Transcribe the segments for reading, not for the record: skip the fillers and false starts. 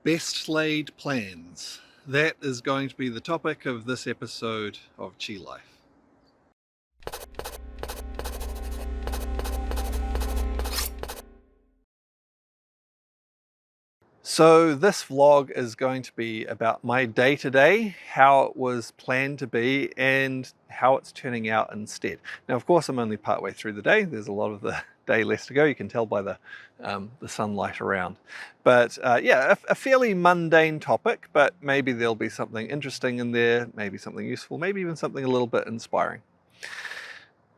Best laid plans. That is going to be the topic of this episode of Chi Life. So this vlog is going to be about my day-to-day, how it was planned to be, and how it's turning out instead. Now, of course, I'm only partway through the day. There's a lot of the day left to go. You can tell by the sunlight around. But yeah, a fairly mundane topic, but maybe there'll be something interesting in there, maybe something useful, maybe even something a little bit inspiring.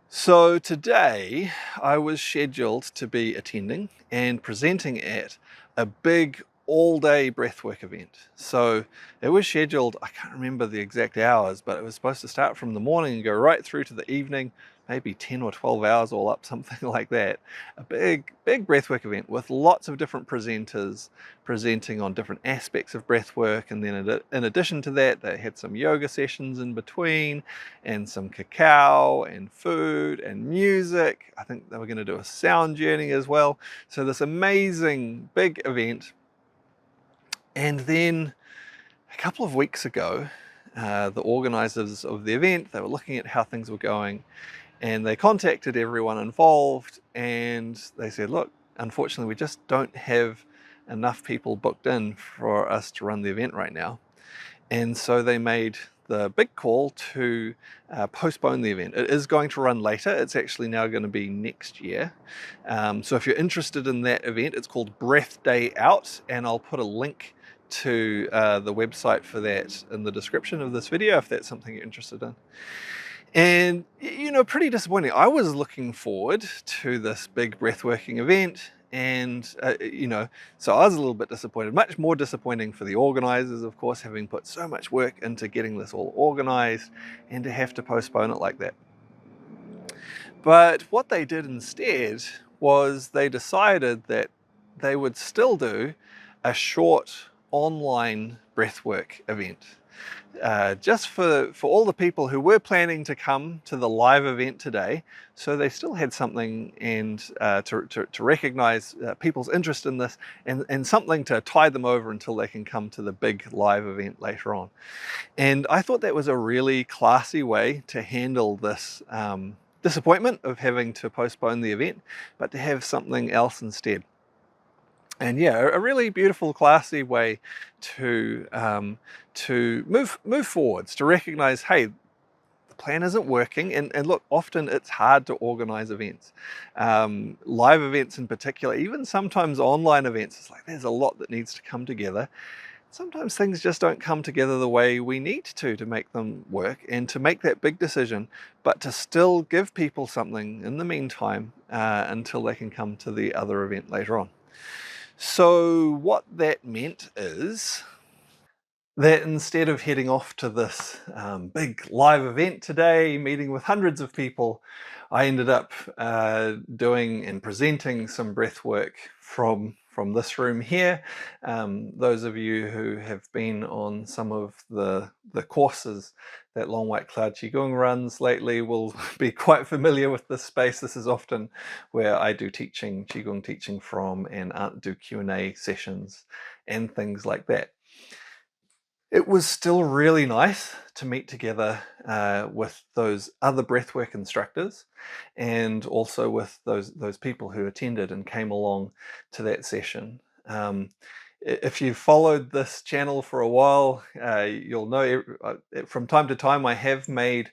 So today I was scheduled to be attending and presenting at a big all-day breathwork event. So it was scheduled, I can't remember the exact hours, but it was supposed to start from the morning and go right through to the evening, maybe 10 or 12 hours all up, something like that. A big breathwork event with lots of different presenters presenting on different aspects of breathwork, and then in addition to that, they had some yoga sessions in between, and some cacao and food and music. I think they were going to do a sound journey as well. So this amazing big event. And then a couple of weeks ago, the organizers of the event, they were looking at how things were going, and they contacted everyone involved, and they said, look, unfortunately, we just don't have enough people booked in for us to run the event right now. And so they made the big call to postpone the event. It is going to run later. It's actually now going to be next year. So if you're interested in that event, it's called Breath Day Out, and I'll put a link to the website for that in the description of this video if that's something you're interested in. And, you know, pretty disappointing. I was looking forward to this big breathworking event, and, you know, so I was a little bit disappointed. Much more disappointing for the organizers, of course, having put so much work into getting this all organized, and to have to postpone it like that. But what they did instead was they decided that they would still do a short online breathwork event. Just for all the people who were planning to come to the live event today, so they still had something and to recognize people's interest in this, and something to tide them over until they can come to the big live event later on. And I thought that was a really classy way to handle this disappointment of having to postpone the event, but to have something else instead. And yeah, a really beautiful, classy way to move forwards, to recognize, hey, the plan isn't working, and look, often it's hard to organize events, live events in particular, even sometimes online events. It's like there's a lot that needs to come together. Sometimes things just don't come together the way we need to make them work, and to make that big decision, but to still give people something in the meantime until they can come to the other event later on. So what that meant is that instead of heading off to this big live event today, meeting with hundreds of people, I ended up doing and presenting some breath work from this room here. Those of you who have been on some of the courses that Long White Cloud Qigong runs lately will be quite familiar with this space. This is often where I do Qigong teaching from, and do Q&A sessions and things like that. It was still really nice to meet together with those other breathwork instructors, and also with those people who attended and came along to that session. If you've followed this channel for a while, you'll know from time to time I have made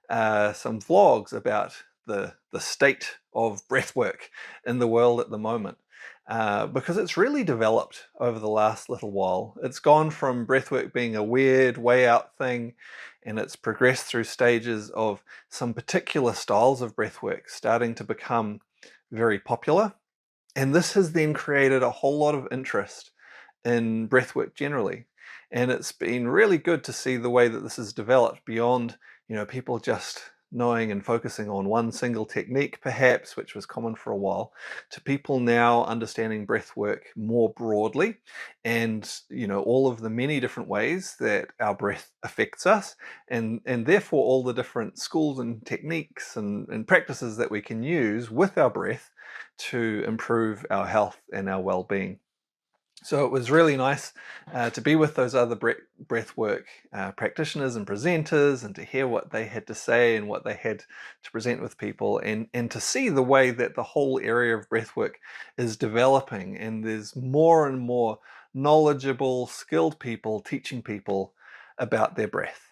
some vlogs about the state of breathwork in the world at the moment. Because it's really developed over the last little while. It's gone from breathwork being a weird, way out thing, and it's progressed through stages of some particular styles of breathwork starting to become very popular. And this has then created a whole lot of interest in breathwork generally. And it's been really good to see the way that this has developed beyond, you know, people just knowing and focusing on one single technique perhaps, which was common for a while, to people now understanding breath work more broadly, and, you know, all of the many different ways that our breath affects us, and therefore all the different schools and techniques and practices that we can use with our breath to improve our health and our well-being. So it was really nice to be with those other breathwork practitioners and presenters, and to hear what they had to say and what they had to present with people, and to see the way that the whole area of breathwork is developing, and there's more and more knowledgeable, skilled people teaching people about their breath.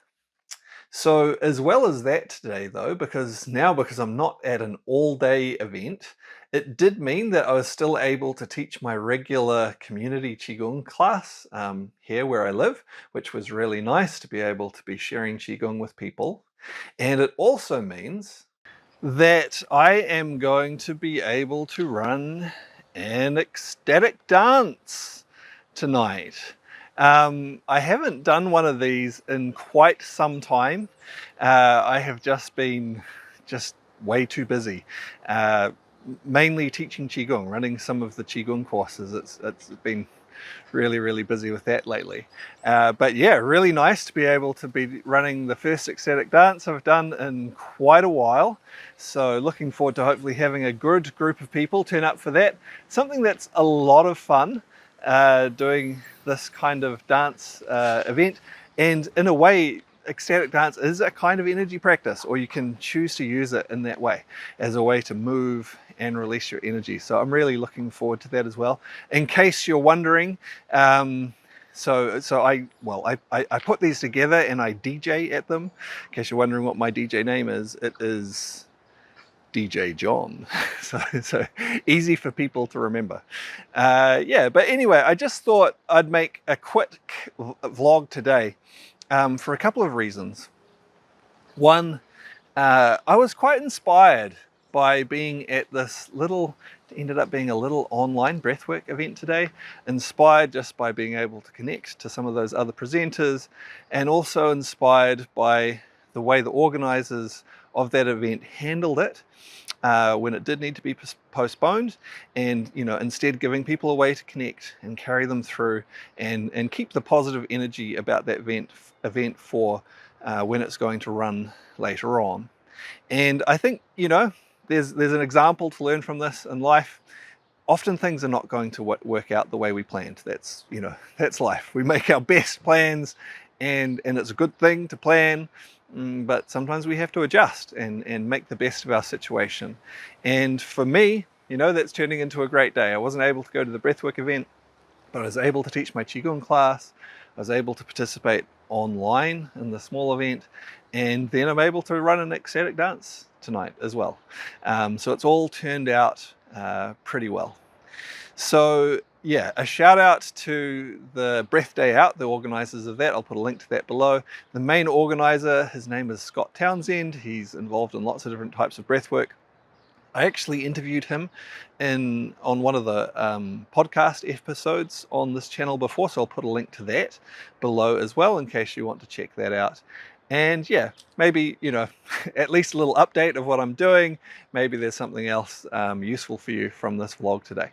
So as well as that today though, because I'm not at an all-day event, it did mean that I was still able to teach my regular community Qigong class here where I live, which was really nice to be able to be sharing Qigong with people. And it also means that I am going to be able to run an ecstatic dance tonight. I haven't done one of these in quite some time. I have just been way too busy. Mainly teaching Qigong, running some of the Qigong courses. It's been really busy with that lately. But yeah, really nice to be able to be running the first ecstatic dance I've done in quite a while. So looking forward to hopefully having a good group of people turn up for that. Something that's a lot of fun, doing this kind of dance event. And in a way, ecstatic dance is a kind of energy practice, or you can choose to use it in that way as a way to move and release your energy. So I'm really looking forward to that as well. In case you're wondering, so I put these together and I DJ at them. In case you're wondering what my DJ name is, it is DJ John. so easy for people to remember. Yeah, but anyway, I just thought I'd make a quick vlog today for a couple of reasons. One, I was quite inspired by being at this ended up being a little online breathwork event today, inspired just by being able to connect to some of those other presenters, and also inspired by the way the organizers of that event handled it when it did need to be postponed, and instead giving people a way to connect and carry them through, and keep the positive energy about that event for when it's going to run later on. And I think there's an example to learn from this in life. Often things are not going to work out the way we planned. That's life. We make our best plans, and it's a good thing to plan, but sometimes we have to adjust and make the best of our situation. And for me, that's turning into a great day. I wasn't able to go to the breathwork event, but I was able to teach my Qigong class. I was able to participate online in the small event, and then I'm able to run an ecstatic dance tonight as well. So it's all turned out pretty well. So yeah, a shout out to the Breath Day Out, the organizers of that. I'll put a link to that below. The main organizer, his name is Scott Townsend. He's involved in lots of different types of breathwork. I actually interviewed him on one of the podcast episodes on this channel before, so I'll put a link to that below as well in case you want to check that out. And yeah, maybe at least a little update of what I'm doing. Maybe there's something else useful for you from this vlog today.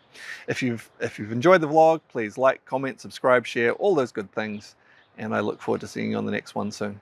If you've enjoyed the vlog, please like, comment, subscribe, share, all those good things, and I look forward to seeing you on the next one soon.